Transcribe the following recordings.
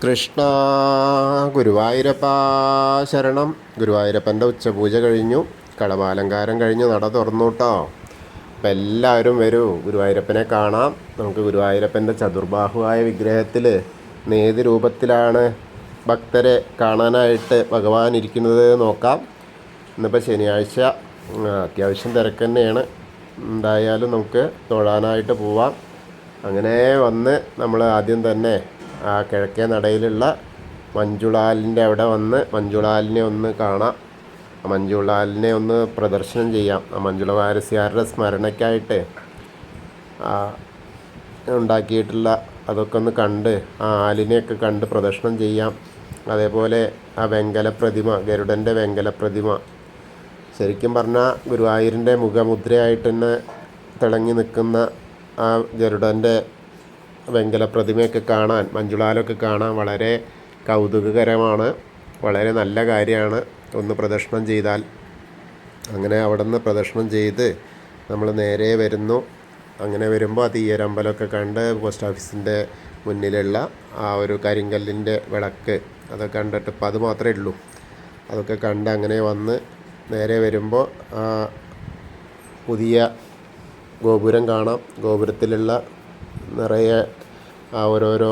കൃഷ്ണ ഗുരുവായൂരപ്പ ശരണം. ഗുരുവായൂരപ്പൻ്റെ ഉച്ചപൂജ കഴിഞ്ഞു, കടമാലങ്കാരം കഴിഞ്ഞ് നട തുറന്നു കേട്ടോ. അപ്പം എല്ലാവരും വരൂ, ഗുരുവായൂരപ്പനെ കാണാം. നമുക്ക് ഗുരുവായൂരപ്പൻ്റെ ചതുർബാഹുവായ വിഗ്രഹത്തിൽ ഏത് രൂപത്തിലാണ് ഭക്തരെ കാണാനായിട്ട് ഭഗവാൻ ഇരിക്കുന്നത് നോക്കാം. ഇന്നിപ്പോൾ ശനിയാഴ്ച, അത്യാവശ്യം തിരക്ക് തന്നെയാണ്. എന്തായാലും നമുക്ക് തൊഴാനായിട്ട് പോവാം. അങ്ങനെ വന്ന് നമ്മൾ ആദ്യം തന്നെ ആ കിഴക്കേ നടയിലുള്ള മഞ്ജുളാലിൻ്റെ അവിടെ വന്ന് മഞ്ജുളാലിനെ ഒന്ന് കാണാം. മഞ്ജുളാലിനെ ഒന്ന് പ്രദർശനം ചെയ്യാം. ആ മഞ്ജുള വാരസ്യാരുടെ സ്മരണയ്ക്കായിട്ട് ഉണ്ടാക്കിയിട്ടുള്ള അതൊക്കെ ഒന്ന് കണ്ട് ആ ആലിനെയൊക്കെ കണ്ട് പ്രദർശനം ചെയ്യാം. അതേപോലെ ആ വെങ്കല പ്രതിമ, ഗരുഡൻ്റെ വെങ്കല പ്രതിമ, ശരിക്കും പറഞ്ഞാൽ ഗുരുവായൂരിൻ്റെ മുഖമുദ്രയായിട്ട് തന്നെ തിളങ്ങി നിൽക്കുന്ന ആ ഗരുഡൻ്റെ വെങ്കല പ്രതിമയൊക്കെ കാണാൻ, മഞ്ജുളാലൊക്കെ കാണാൻ വളരെ കൗതുകകരമാണ്. വളരെ നല്ല കാര്യമാണ് ഒന്ന് പ്രദർശനം ചെയ്താൽ. അങ്ങനെ അവിടെ നിന്ന് പ്രദർശനം ചെയ്ത് നമ്മൾ നേരെ വരുന്നു. അങ്ങനെ വരുമ്പോൾ ആ തീയരമ്പലമൊക്കെ കണ്ട് പോസ്റ്റ് ഓഫീസിൻ്റെ മുന്നിലുള്ള ആ ഒരു കരിങ്കല്ലിൻ്റെ വിളക്ക് അതൊക്കെ കണ്ടിട്ട് ഇപ്പം അത് മാത്രമേ ഉള്ളൂ. അതൊക്കെ കണ്ട് അങ്ങനെ വന്ന് നേരെ വരുമ്പോൾ പുതിയ ഗോപുരം കാണാം. ഗോപുരത്തിലുള്ള നിറയെ ഓരോരോ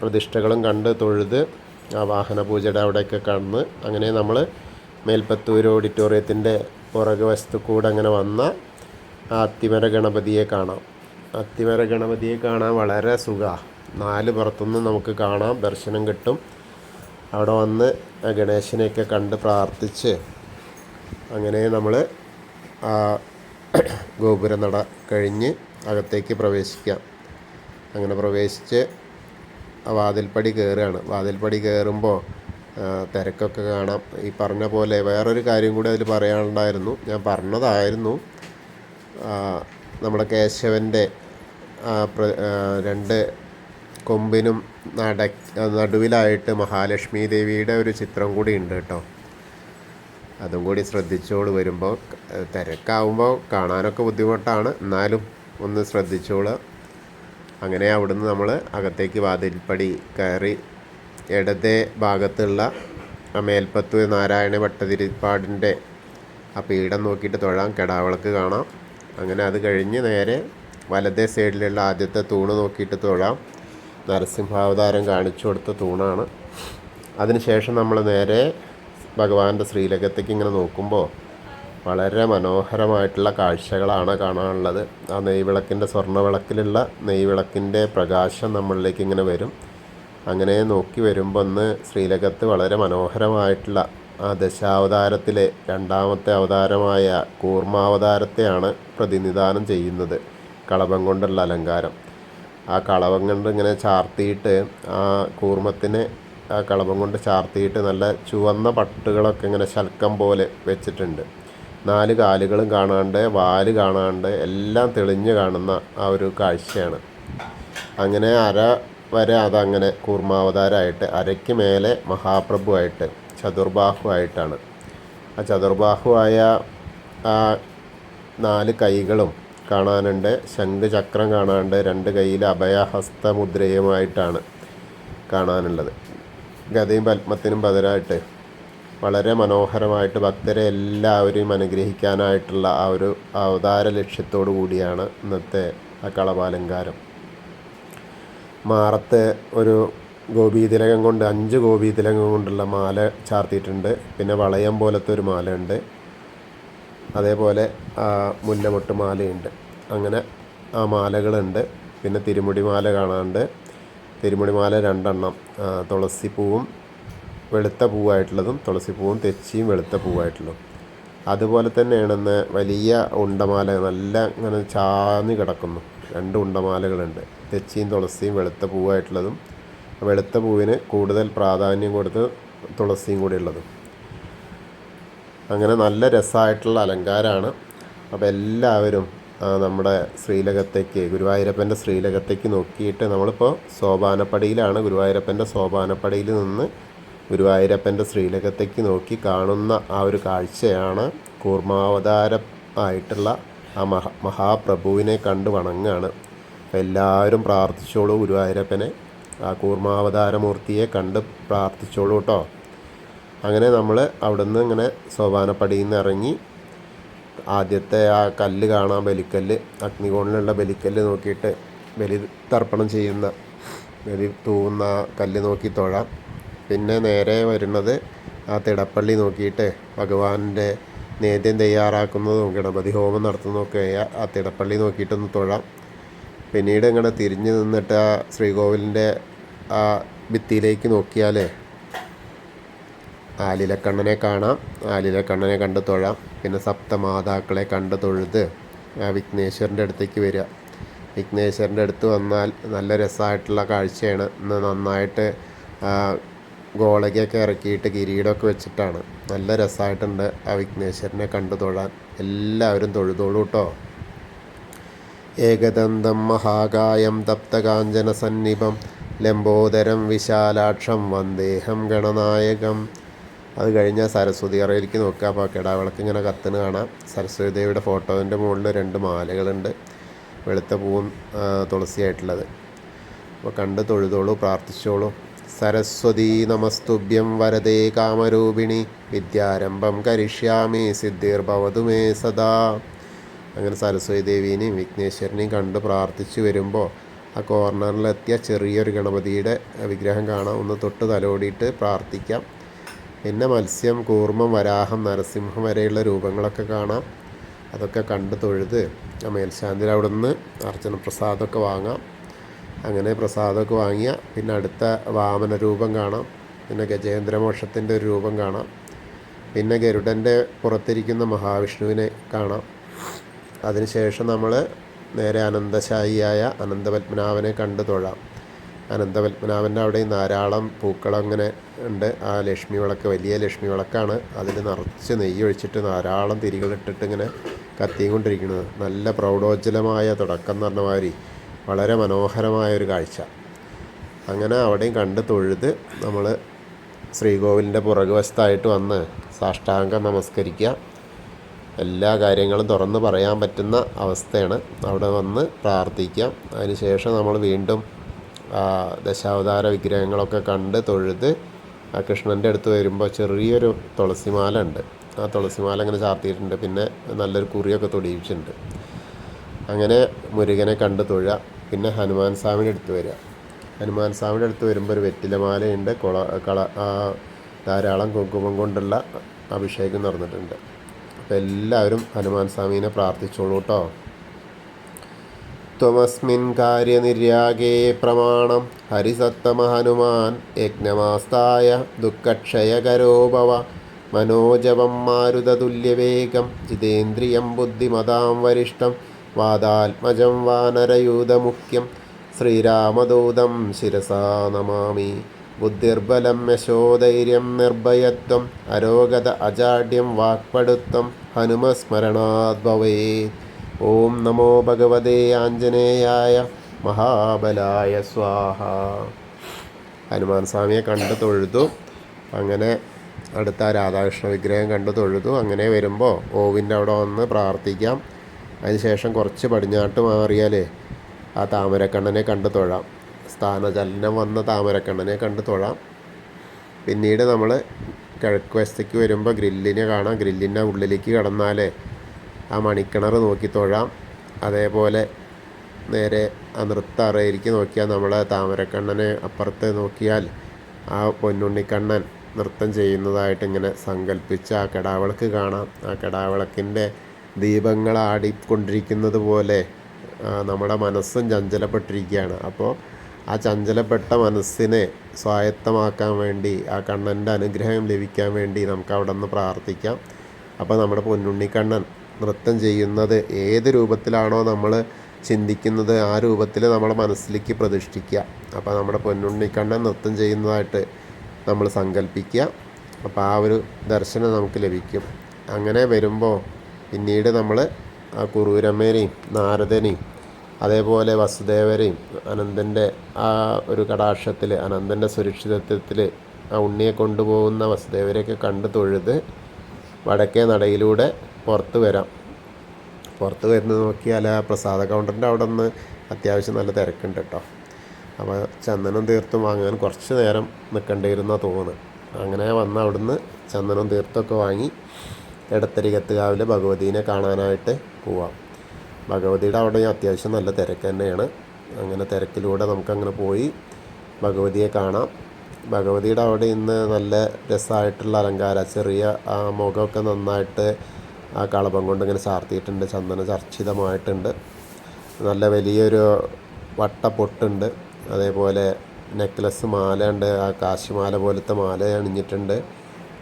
പ്രതിഷ്ഠകളും കണ്ട് തൊഴുത് ആ വാഹന പൂജയുടെ അവിടെയൊക്കെ കടന്ന് അങ്ങനെ നമ്മൾ മേൽപ്പത്തൂർ ഓഡിറ്റോറിയത്തിൻ്റെ പുറകു വശത്തു കൂടെ അങ്ങനെ വന്ന ആ അത്തിമര ഗണപതിയെ കാണാം. അത്തിമര ഗണപതിയെ കാണാൻ വളരെ സുഖമാണ്. 4 പുറത്തുനിന്നും നമുക്ക് കാണാം, ദർശനം കിട്ടും. അവിടെ വന്ന് ഗണേശനെയൊക്കെ കണ്ട് പ്രാർത്ഥിച്ച് അങ്ങനെ നമ്മൾ ആ ഗോപുര നട കഴിഞ്ഞ് അകത്തേക്ക് പ്രവേശിക്കാം. അങ്ങനെ പ്രവേശിച്ച് വാതിൽപ്പടി കയറുകയാണ്. വാതിൽപ്പടി കയറുമ്പോൾ തിരക്കൊക്കെ കാണാം. ഈ പറഞ്ഞ പോലെ വേറൊരു കാര്യം കൂടി അതിൽ പറയാനുണ്ടായിരുന്നു, ഞാൻ പറഞ്ഞതായിരുന്നു. നമ്മുടെ കേശവൻ്റെ 2 കൊമ്പിനും നടുവിലായിട്ട് മഹാലക്ഷ്മി ദേവിയുടെ ഒരു ചിത്രം കൂടി ഉണ്ട് കേട്ടോ. അതും കൂടി ശ്രദ്ധിച്ചോളൂ. വരുമ്പോൾ തിരക്കാവുമ്പോൾ കാണാനൊക്കെ ബുദ്ധിമുട്ടാണ്, എന്നാലും ഒന്ന് ശ്രദ്ധിച്ചോളൂ. അങ്ങനെ അവിടുന്ന് നമ്മൾ അകത്തേക്ക് വാതിൽപ്പടി കയറി ഇടതേ ഭാഗത്തുള്ള മേൽപ്പത്തൂർ നാരായണ ഭട്ടതിരിപ്പാടിൻ്റെ ആ പീഠം നോക്കിയിട്ട് തൊഴാം. കെടാവിളക്ക് കാണാം. അങ്ങനെ അത് കഴിഞ്ഞ് നേരെ വലതേ സൈഡിലുള്ള ആദ്യത്തെ തൂണ് നോക്കിയിട്ട് തൊഴാം. നരസിംഹാവതാരം കാണിച്ചു കൊടുത്ത തൂണാണ്. അതിനുശേഷം നമ്മൾ നേരെ ഭഗവാന്റെ ശ്രീലകത്തേക്ക് ഇങ്ങനെ നോക്കുമ്പോൾ വളരെ മനോഹരമായിട്ടുള്ള കാഴ്ചകളാണ് കാണാനുള്ളത്. ആ നെയ്വിളക്കിൻ്റെ സ്വർണ്ണവിളക്കിലുള്ള നെയ്വിളക്കിൻ്റെ പ്രകാശം നമ്മളിലേക്ക് ഇങ്ങനെ വരും. അങ്ങനെ നോക്കി വരുമ്പോൾ ഒന്ന് ശ്രീലകത്ത് വളരെ മനോഹരമായിട്ടുള്ള ആ ദശാവതാരത്തിലെ 2ാമത്തെ അവതാരമായ കൂർമാവതാരത്തെയാണ് പ്രതിനിധാനം ചെയ്യുന്നത്. കളഭം കൊണ്ടുള്ള അലങ്കാരം. ആ കളഭം കൊണ്ട് ഇങ്ങനെ ചാർത്തിയിട്ട് ആ കൂർമ്മത്തിനെ ആ കളഭം കൊണ്ട് ചാർത്തിയിട്ട് നല്ല ചുവന്ന പട്ടുകളൊക്കെ ഇങ്ങനെ ശൽക്കം പോലെ വെച്ചിട്ടുണ്ട്. 4 കാലുകളും കാണാണ്ട്, വാല് കാണാണ്ട് എല്ലാം തെളിഞ്ഞ് കാണുന്ന ആ ഒരു കാഴ്ചയാണ്. അങ്ങനെ അര വരെ അതങ്ങനെ കൂർമാവതാരമായിട്ട്, അരയ്ക്ക് മേലെ മഹാപ്രഭുവായിട്ട് ചതുർബാഹുവായിട്ടാണ്. ആ ചതുർബാഹുവായ ആ 4 കൈകളും കാണാനുണ്ട്. ശംഖ് ചക്രം കാണാനുണ്ട്. 2 കൈയിൽ അഭയഹസ്ത മുദ്രയുമായിട്ടാണ് കാണാനുള്ളത്. ഗദയും പത്മത്തിനും ബദലായിട്ട് വളരെ മനോഹരമായിട്ട് ഭക്തരെ എല്ലാവരെയും അനുഗ്രഹിക്കാനായിട്ടുള്ള ആ ഒരു അവതാര ലക്ഷ്യത്തോടു കൂടിയാണ് ഇന്നത്തെ ആ കളഭാലങ്കാരം. മാറത്ത് ഒരു ഗോപീതിലകം കൊണ്ട് 5 ഗോപീതിലകം കൊണ്ടുള്ള മാല ചാർത്തിയിട്ടുണ്ട്. പിന്നെ വളയം പോലത്തെ ഒരു മാല ഉണ്ട്. അതേപോലെ മുല്ലമൊട്ട് മാലയുണ്ട്. അങ്ങനെ ആ മാലകളുണ്ട്. പിന്നെ തിരുമുടി മാല കാണാനുണ്ട്. തിരുമുടി മാല 2 എണ്ണം, തുളസിപ്പൂവും വെളുത്ത പൂവായിട്ടുള്ളതും തുളസിപ്പൂവും തെച്ചിയും വെളുത്ത പൂവായിട്ടുള്ളതും. അതുപോലെ തന്നെയാണെന്ന് വലിയ ഉണ്ടമാല നല്ല ഇങ്ങനെ ചാഞ്ഞ് കിടക്കുന്നു. 2 ഉണ്ടമാലകളുണ്ട്, തെച്ചിയും തുളസിയും വെളുത്ത പൂവായിട്ടുള്ളതും. വെളുത്ത പൂവിന് കൂടുതൽ പ്രാധാന്യം കൊടുത്ത് തുളസിയും കൂടി ഉള്ളതും. അങ്ങനെ നല്ല രസമായിട്ടുള്ള അലങ്കാരമാണ്. അപ്പോൾ എല്ലാവരും നമ്മുടെ ശ്രീലകത്തേക്ക്, ഗുരുവായൂരപ്പൻ്റെ ശ്രീലകത്തേക്ക് നോക്കിയിട്ട്, നമ്മളിപ്പോൾ സോപാനപ്പടിയിലാണ്. ഗുരുവായൂരപ്പൻ്റെ സോപാനപ്പടിയിൽ നിന്ന് ഗുരുവായൂരപ്പൻ്റെ ശ്രീലകത്തേക്ക് നോക്കി കാണുന്ന ആ ഒരു കാഴ്ചയാണ് കൂർമാവതാരം ആയിട്ടുള്ള ആ മഹാപ്രഭുവിനെ കണ്ട് വണങ്ങുകയാണ്. അപ്പോൾ എല്ലാവരും പ്രാർത്ഥിച്ചോളൂ ഗുരുവായൂരപ്പനെ. ആ കൂർമാവതാരമൂർത്തിയെ കണ്ട് പ്രാർത്ഥിച്ചോളൂ കേട്ടോ. അങ്ങനെ നമ്മൾ അവിടുന്ന് ഇങ്ങനെ സോപാനപ്പടിയിൽ നിന്ന് ഇറങ്ങി ആദ്യത്തെ ആ കല്ല് കാണാം, ബലിക്കല്ല്, അഗ്നികോണിലുള്ള ബലിക്കല്ല് നോക്കിയിട്ട് ബലി തർപ്പണം ചെയ്യുന്ന, ബലി തൂവുന്ന ആ കല്ല് നോക്കി തൊഴാം. പിന്നെ നേരെ വരുന്നത് ആ തിടപ്പള്ളി നോക്കിയിട്ട് ഭഗവാന്റെ നേദ്യം തയ്യാറാക്കുന്നതും ഗണപതി ഹോമം നടത്തുന്നതൊക്കെ ആ തിടപ്പള്ളി നോക്കിയിട്ടൊന്ന് തൊഴാം. പിന്നീട് ഇങ്ങനെ തിരിഞ്ഞ് നിന്നിട്ട് ആ ശ്രീകോവിലിൻ്റെ ആ ഭിത്തിയിലേക്ക് നോക്കിയാൽ ആലിലക്കണ്ണനെ കാണാം. ആലിലക്കണ്ണനെ കണ്ട് തൊഴാം. പിന്നെ സപ്തമാതാക്കളെ കണ്ട് തൊഴുത് ആ വിഘ്നേശ്വരൻ്റെ അടുത്തേക്ക് വരിക. വിഘ്നേശ്വരൻ്റെ അടുത്ത് വന്നാൽ നല്ല രസമായിട്ടുള്ള കാഴ്ചയാണ്. ഇന്ന് നന്നായിട്ട് ഗോളകയൊക്കെ ഇറക്കിയിട്ട് കിരീടമൊക്കെ വെച്ചിട്ടാണ്. നല്ല രസമായിട്ടുണ്ട് ആ വിഘ്നേശ്വരനെ കണ്ട് തൊഴാൻ. എല്ലാവരും തൊഴുതോളൂ കേട്ടോ. ഏകദന്തം മഹാകായം തപ്തകാഞ്ചന സന്നിഭം ലംബോദരം വിശാലാക്ഷം വന്ദേഹം ഗണനായകം. അത് കഴിഞ്ഞാൽ സരസ്വതി അറയിലേക്ക് നോക്കുക. അപ്പോൾ കിടാവിളക്ക് ഇങ്ങനെ കത്തുന്ന കാണാം. സരസ്വതി ദേവിയുടെ ഫോട്ടോൻ്റെ മുകളിൽ 2 മാലകളുണ്ട്, വെളുത്ത പൂവും തുളസിയായിട്ടുള്ളത്. അപ്പോൾ കണ്ട് തൊഴുതോളൂ, പ്രാർത്ഥിച്ചോളൂ. സരസ്വതീ നമസ്തുഭ്യം വരദേ കാമരൂപിണി വിദ്യാരംഭം കരിഷ്യാമി സിദ്ധിർഭവതു മേ സദാ. അങ്ങനെ സരസ്വതി ദേവീനെയും വിഘ്നേശ്വരനെയും കണ്ട് പ്രാർത്ഥിച്ച് വരുമ്പോൾ ആ കോർണറിലെത്തിയ ചെറിയൊരു ഗണപതിയുടെ വിഗ്രഹം കാണാം. ഒന്ന് തൊട്ട് തലോടിയിട്ട് പ്രാർത്ഥിക്കാം. പിന്നെ മത്സ്യം, കൂർമ്മം, വരാഹം, നരസിംഹം വരെയുള്ള രൂപങ്ങളൊക്കെ കാണാം. അതൊക്കെ കണ്ട് തൊഴുത് ആ മേൽശാന്തിയിൽ അവിടെ നിന്ന് അർച്ചന പ്രസാദമൊക്കെ വാങ്ങാം. അങ്ങനെ പ്രസാദമൊക്കെ വാങ്ങിയ പിന്നെ അടുത്ത വാമന രൂപം കാണാം. പിന്നെ ഗജേന്ദ്രമോക്ഷത്തിൻ്റെ ഒരു രൂപം കാണാം. പിന്നെ ഗരുഡൻ്റെ പുറത്തിരിക്കുന്ന മഹാവിഷ്ണുവിനെ കാണാം. അതിനുശേഷം നമ്മൾ നേരെ അനന്തശായിയായ അനന്തപത്മനാഭനെ കണ്ട് തൊഴാം. അനന്തപത്മനാഭൻ്റെ അവിടെ ധാരാളം പൂക്കളങ്ങനെ ഉണ്ട്. ആ ലക്ഷ്മി വിളക്ക് വലിയ ലക്ഷ്മി വിളക്കാണ്. അതിൽ നിറച്ച് നെയ്യ് ഒഴിച്ചിട്ട് ധാരാളം തിരികളിട്ടിട്ട് ഇങ്ങനെ കത്തിയും കൊണ്ടിരിക്കുന്നത്. നല്ല പ്രൗഢോജ്വലമായ തുടക്കം എന്ന് പറഞ്ഞ മാതിരി വളരെ മനോഹരമായൊരു കാഴ്ച. അങ്ങനെ അവിടെയും കണ്ട് തൊഴുത് നമ്മൾ ശ്രീകോവിലിൻ്റെ പുറകുവശത്തായിട്ട് വന്ന് സാഷ്ടാംഗം നമസ്കരിക്കുക. എല്ലാ കാര്യങ്ങളും തുറന്ന് പറയാൻ പറ്റുന്ന അവസ്ഥയാണ്. അവിടെ വന്ന് പ്രാർത്ഥിക്കാം. അതിനുശേഷം നമ്മൾ വീണ്ടും ദശാവതാര വിഗ്രഹങ്ങളൊക്കെ കണ്ട് തൊഴുത് ആ കൃഷ്ണൻ്റെ അടുത്ത് വരുമ്പോൾ ചെറിയൊരു തുളസിമാല ഉണ്ട്. ആ തുളസിമാല അങ്ങനെ ചാർത്തിയിട്ടുണ്ട്. പിന്നെ നല്ലൊരു കുറിയൊക്കെ തൊടിയിച്ചിട്ടുണ്ട്. അങ്ങനെ മുരുകനെ കണ്ട് തൊഴുക. പിന്നെ ഹനുമാൻ സ്വാമിയുടെ അടുത്ത് വരിക. ഹനുമാൻ സ്വാമിയുടെ അടുത്ത് വരുമ്പോൾ ഒരു വെറ്റിലമാലയുണ്ട്. ധാരാളം കുങ്കുമം കൊണ്ടുള്ള അഭിഷേകം നടന്നിട്ടുണ്ട്. അപ്പോൾ എല്ലാവരും ഹനുമാൻ സ്വാമീനെ പ്രാർത്ഥിച്ചോളൂ കേട്ടോ. ത്വമസ്മിൻ കാര്യനിര്യാഗേ പ്രമാണം ഹരിസത്തമ ഹനുമാൻ യജ്ഞമാസ്തായ ദുഃഖക്ഷയകരോ ഭവ മനോജവം മാരുതതുല്യവേഗം ജിതേന്ദ്രിയം ബുദ്ധിമതാം വരിഷ്ഠം വാദാത്മജം വാനരയൂഥമുഖ്യം ശ്രീരാമദൂതം ശിരസാ നമാമി. ബുദ്ധിർബലം യശോധൈര്യം നിർഭയത്വം അരോഗത അജാഡ്യം വാക്പടുത്വം ഹനുമസ്മരണാത് ഭവേത്. ഓം നമോ ഭഗവതേ ആഞ്ജനേയായ മഹാബലായ സ്വാഹ. ഹനുമാൻ സ്വാമിയെ കണ്ട് തൊഴുതു. അങ്ങനെ അടുത്ത രാധാകൃഷ്ണ വിഗ്രഹം കണ്ട് തൊഴുതു. അങ്ങനെ വരുമ്പോൾ ഓവിൻ്റെ അവിടെ വന്ന് പ്രാർത്ഥിക്കാം. അതിനുശേഷം കുറച്ച് പടിഞ്ഞാട്ട് മാറിയാൽ ആ താമരക്കണ്ണനെ കണ്ട് തൊഴാം. സ്ഥാനചലനം വന്ന താമരക്കണ്ണനെ കണ്ട് തൊഴാം. പിന്നീട് നമ്മൾ കിഴക്ക് വശത്തേക്ക് വരുമ്പോൾ ഗ്രില്ലിനെ കാണാം. ഗ്രില്ലിൻ്റെ ഉള്ളിലേക്ക് കടന്നാൽ ആ മണിക്കിണർ നോക്കി തൊഴാം. അതേപോലെ നേരെ ആ നൃത്ത അറയിലേക്ക് നോക്കിയാൽ നമ്മളെ താമരക്കണ്ണനെ അപ്പുറത്ത് നോക്കിയാൽ ആ പൊന്നുണ്ണിക്കണ്ണൻ നൃത്തം ചെയ്യുന്നതായിട്ട് ഇങ്ങനെ സങ്കല്പിച്ച് ആ കിടാവിളക്ക് കാണാം. ആ കിടാവിളക്കിൻ്റെ ദീപങ്ങൾ ആടിക്കൊണ്ടിരിക്കുന്നത് പോലെ നമ്മുടെ മനസ്സും ചഞ്ചലപ്പെട്ടിരിക്കുകയാണ്. അപ്പോൾ ആ ചഞ്ചലപ്പെട്ട മനസ്സിനെ സ്വായത്തമാക്കാൻ വേണ്ടി ആ കണ്ണൻ്റെ അനുഗ്രഹം ലഭിക്കാൻ വേണ്ടി നമുക്ക് അവിടെ നിന്ന് പ്രാർത്ഥിക്കാം. അപ്പോൾ നമ്മുടെ പൊന്നുണ്ണിക്കണ്ണൻ നൃത്തം ചെയ്യുന്നത് ഏത് രൂപത്തിലാണോ നമ്മൾ ചിന്തിക്കുന്നത് ആ രൂപത്തിൽ നമ്മളെ മനസ്സിലേക്ക് പ്രതിഷ്ഠിക്കുക. അപ്പോൾ നമ്മുടെ പൊന്നുണ്ണിക്കണ്ണൻ നൃത്തം ചെയ്യുന്നതായിട്ട് നമ്മൾ സങ്കല്പിക്കുക. അപ്പോൾ ആ ഒരു ദർശനം നമുക്ക് ലഭിക്കും. അങ്ങനെ വരുമ്പോൾ പിന്നീട് നമ്മൾ ആ കുറൂരമ്മേനെയും നാരദനെയും അതേപോലെ വസുദേവരെയും അനന്തൻ്റെ ആ ഒരു കടാക്ഷത്തിൽ അനന്തൻ്റെ സുരക്ഷിതത്വത്തിൽ ആ ഉണ്ണിയെ കൊണ്ടുപോകുന്ന വസുദേവരെയൊക്കെ കണ്ട് തൊഴുത് വടക്കേ നടയിലൂടെ പുറത്ത് വരാം. പുറത്ത് വരുന്നത് നോക്കിയാൽ ആ പ്രസാദ കൗണ്ടറിൻ്റെ അവിടെ നിന്ന് അത്യാവശ്യം നല്ല തിരക്കുണ്ട് കേട്ടോ. അപ്പോൾ ചന്ദനം തീർത്തും വാങ്ങാൻ കുറച്ച് നേരം നിൽക്കേണ്ടിയിരുന്ന തോന്നുന്നു. അങ്ങനെ വന്ന് അവിടുന്ന് ചന്ദനം തീർത്തൊക്കെ വാങ്ങി എടത്തരികത്തുകാവിലെ ഭഗവതീനെ കാണാനായിട്ട് പോവാം. ഭഗവതിയുടെ അവിടെ അത്യാവശ്യം നല്ല തിരക്ക് തന്നെയാണ്. അങ്ങനെ തിരക്കിലൂടെ നമുക്കങ്ങനെ പോയി ഭഗവതിയെ കാണാം. ഭഗവതിയുടെ അവിടെ ഇന്ന് നല്ല രസമായിട്ടുള്ള അലങ്കാരം, ചെറിയ ആ മുഖമൊക്കെ നന്നായിട്ട് ആ കളഭം കൊണ്ട് ഇങ്ങനെ ചാർത്തിയിട്ടുണ്ട്, ചന്ദന ചർച്ചിതമായിട്ടുണ്ട്. നല്ല വലിയൊരു വട്ടപ്പൊട്ടുണ്ട്, അതേപോലെ നെക്ലസ് മാല ഉണ്ട്, ആ കാശിമാല പോലത്തെ മാല അണിഞ്ഞിട്ടുണ്ട്.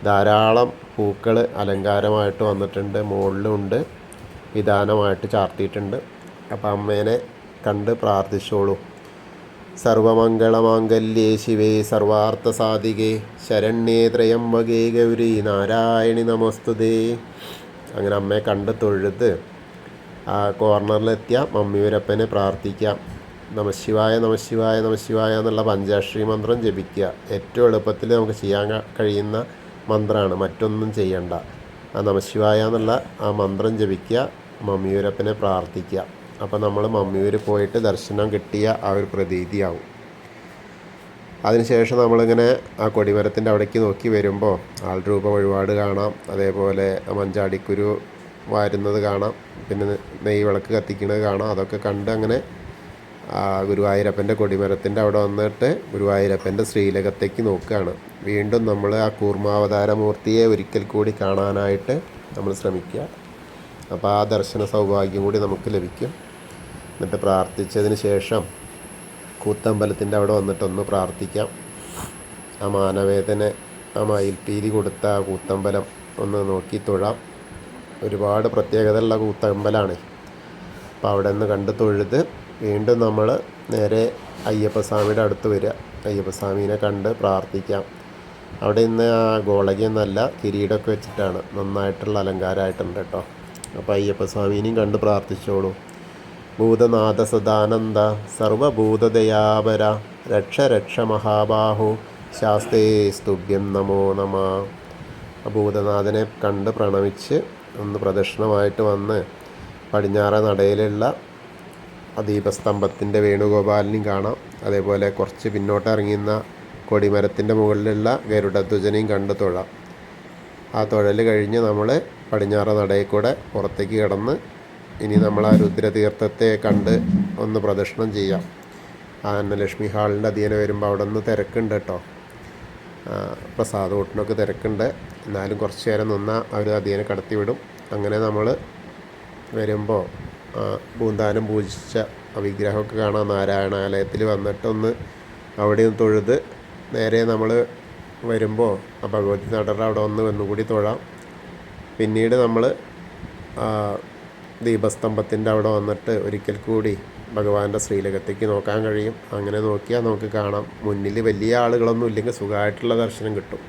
ധാരാളം പൂക്കൾ അലങ്കാരമായിട്ട് വന്നിട്ടുണ്ട്, മുകളിലുണ്ട്, വിധാനമായിട്ട് ചാർത്തിയിട്ടുണ്ട്. അപ്പം അമ്മേനെ കണ്ട് പ്രാർത്ഥിച്ചോളൂ. സർവമംഗളമാംഗല്യേ ശിവേ സർവാർത്ഥസാധികേ ശരണ്യേ ത്രയംബകേ ഗൗരി നാരായണി നമോസ്തുതേ. അങ്ങനെ അമ്മയെ കണ്ട് തൊഴുത് ആ കോർണറിലെത്തിയ മമ്മിയൂരപ്പനെ പ്രാർത്ഥിക്കാം. നമശിവായ നമശിവായ നമശിവായ എന്നുള്ള പഞ്ചാക്ഷരി മന്ത്രം ജപിക്കുക. ഏറ്റവും എളുപ്പത്തിൽ നമുക്ക് ചെയ്യാൻ കഴിയുന്ന മന്ത്രമാണ്, മറ്റൊന്നും ചെയ്യണ്ട. ആ നമശിവായ എന്നുള്ള ആ മന്ത്രം ജപിക്കുക, മമ്മിയൂരപ്പനെ പ്രാർത്ഥിക്കുക. അപ്പോൾ നമ്മൾ മമ്മിയൂർ പോയിട്ട് ദർശനം കിട്ടിയ ആ ഒരു പ്രതീതിയാവും. അതിനുശേഷം നമ്മളിങ്ങനെ ആ കൊടിമരത്തിൻ്റെ അവിടേക്ക് നോക്കി വരുമ്പോൾ ആൾരൂപ വഴിപാട് കാണാം, അതേപോലെ മഞ്ചാടിക്കുരു വാരുന്നത് കാണാം, പിന്നെ നെയ്യ് വിളക്ക് കത്തിക്കുന്നത് കാണാം. അതൊക്കെ കണ്ട് അങ്ങനെ ഗുരുവായൂരപ്പൻ്റെ കൊടിമരത്തിൻ്റെ അവിടെ വന്നിട്ട് ഗുരുവായൂരപ്പൻ്റെ ശ്രീലകത്തേക്ക് നോക്കുകയാണ്. വീണ്ടും നമ്മൾ ആ കൂർമാവതാരമൂർത്തിയെ ഒരിക്കൽ കൂടി കാണാനായിട്ട് നമ്മൾ ശ്രമിക്കുക. അപ്പോൾ ആ ദർശന സൗഭാഗ്യം കൂടി നമുക്ക് ലഭിക്കും. എന്നിട്ട് പ്രാർത്ഥിച്ചതിന് ശേഷം കൂത്തമ്പലത്തിൻ്റെ അവിടെ വന്നിട്ടൊന്ന് പ്രാർത്ഥിക്കാം. ആ മാനവേദന, ആ മയിൽപ്പീലി കൊടുത്ത ആ കൂത്തമ്പലം ഒന്ന് നോക്കി തൊഴാം. ഒരുപാട് പ്രത്യേകതയുള്ള കൂത്തമ്പലമാണ്. അപ്പോൾ അവിടെ നിന്ന് കണ്ട് തൊഴുത് വീണ്ടും നമ്മൾ നേരെ അയ്യപ്പസ്വാമിയുടെ അടുത്ത് വരിക. അയ്യപ്പസ്വാമീനെ കണ്ട് പ്രാർത്ഥിക്കാം. അവിടെ ഇന്ന് ആ ഗോളകി എന്നല്ല, കിരീടമൊക്കെ വെച്ചിട്ടാണ്, നന്നായിട്ടുള്ള അലങ്കാരമായിട്ടുണ്ട് കേട്ടോ. അപ്പോൾ അയ്യപ്പസ്വാമീനെയും കണ്ട് പ്രാർത്ഥിച്ചോളൂ. ഭൂതനാഥ സദാനന്ദ സർവഭൂതദയാപര രക്ഷ രക്ഷ മഹാബാഹു ശാസ്തേ സ്തുഭ്യം നമോ നമ. ഭൂതനാഥനെ കണ്ട് പ്രണമിച്ച് ഒന്ന് പ്രദക്ഷിണമായിട്ട് വന്ന് പടിഞ്ഞാറ നടയിലുള്ള ദീപസ്തംഭത്തിൻ്റെ വേണുഗോപാലിനെയും കാണാം. അതേപോലെ കുറച്ച് പിന്നോട്ട് ഇറങ്ങുന്ന കൊടിമരത്തിൻ്റെ മുകളിലുള്ള ഗരുഡധ്വജനെയും കണ്ട് തൊഴാം. ആ തൊഴൽ കഴിഞ്ഞ് നമ്മൾ പടിഞ്ഞാറ നടയിൽ കൂടെ പുറത്തേക്ക് കിടന്ന് ഇനി നമ്മൾ ആ രുദ്രതീർത്ഥത്തെ കണ്ട് ഒന്ന് പ്രദക്ഷിണം ചെയ്യാം. ആ അന്നലക്ഷ്മി ഹാളിൻ്റെ അധീനം വരുമ്പോൾ അവിടെ നിന്ന് തിരക്കുണ്ട് കേട്ടോ. പ്രസാദ കൂട്ടിനൊക്കെ തിരക്കുണ്ട്. എന്നാലും കുറച്ച് നേരം നിന്നാൽ അവർ അധീനം കടത്തി വിടും. അങ്ങനെ നമ്മൾ വരുമ്പോൾ പൂന്താനം പൂജിച്ച വിഗ്രഹമൊക്കെ കാണാം. നാരായണാലയത്തിൽ വന്നിട്ടൊന്ന് അവിടെയും തൊഴുത് നേരെ നമ്മൾ വരുമ്പോൾ ആ ഭഗവതി നടയുടെ അവിടെ ഒന്നുകൂടി തൊഴാം. പിന്നീട് നമ്മൾ ദീപസ്തംഭത്തിൻ്റെ അവിടെ വന്നിട്ട് ഒരിക്കൽ കൂടി ഭഗവാന്റെ ശ്രീലകത്തേക്ക് നോക്കാൻ കഴിയും. അങ്ങനെ നോക്കിയാൽ നമുക്ക് കാണാം. മുന്നിൽ വലിയ ആളുകളൊന്നും ഇല്ലെങ്കിൽ സുഖമായിട്ടുള്ള ദർശനം കിട്ടും.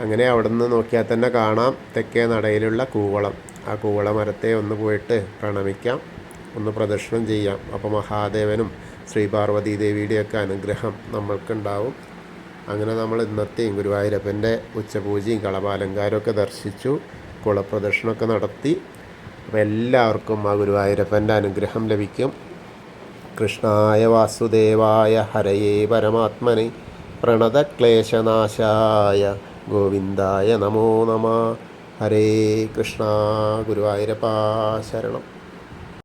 അങ്ങനെ അവിടെ നിന്ന് നോക്കിയാൽ തന്നെ കാണാം തെക്കേ നടയിലുള്ള കൂവളം. ആ കൂവള മരത്തെ ഒന്ന് പോയിട്ട് പ്രണമിക്കാം, ഒന്ന് പ്രദക്ഷിണം ചെയ്യാം. അപ്പോൾ മഹാദേവനും ശ്രീ പാർവതി ദേവിയുടെയൊക്കെ അനുഗ്രഹം നമ്മൾക്കുണ്ടാവും. അങ്ങനെ നമ്മൾ ഇന്നത്തെയും ഗുരുവായൂരപ്പൻ്റെ ഉച്ചപൂജയും കളഭാലങ്കാരമൊക്കെ ദർശിച്ചു, കുളപ്രദക്ഷിണമൊക്കെ നടത്തി. അപ്പോൾ എല്ലാവർക്കും ആ ഗുരുവായൂരപ്പൻ്റെ അനുഗ്രഹം ലഭിക്കും. കൃഷ്ണായ വാസുദേവായ ഹരയേ പരമാത്മനെ പ്രണതക്ലേശനാശായ ഗോവിന്ദായ നമോ നമ. ഹരേ കൃഷ്ണ. ഗുരുവായൂരപ്പാ ശരണം.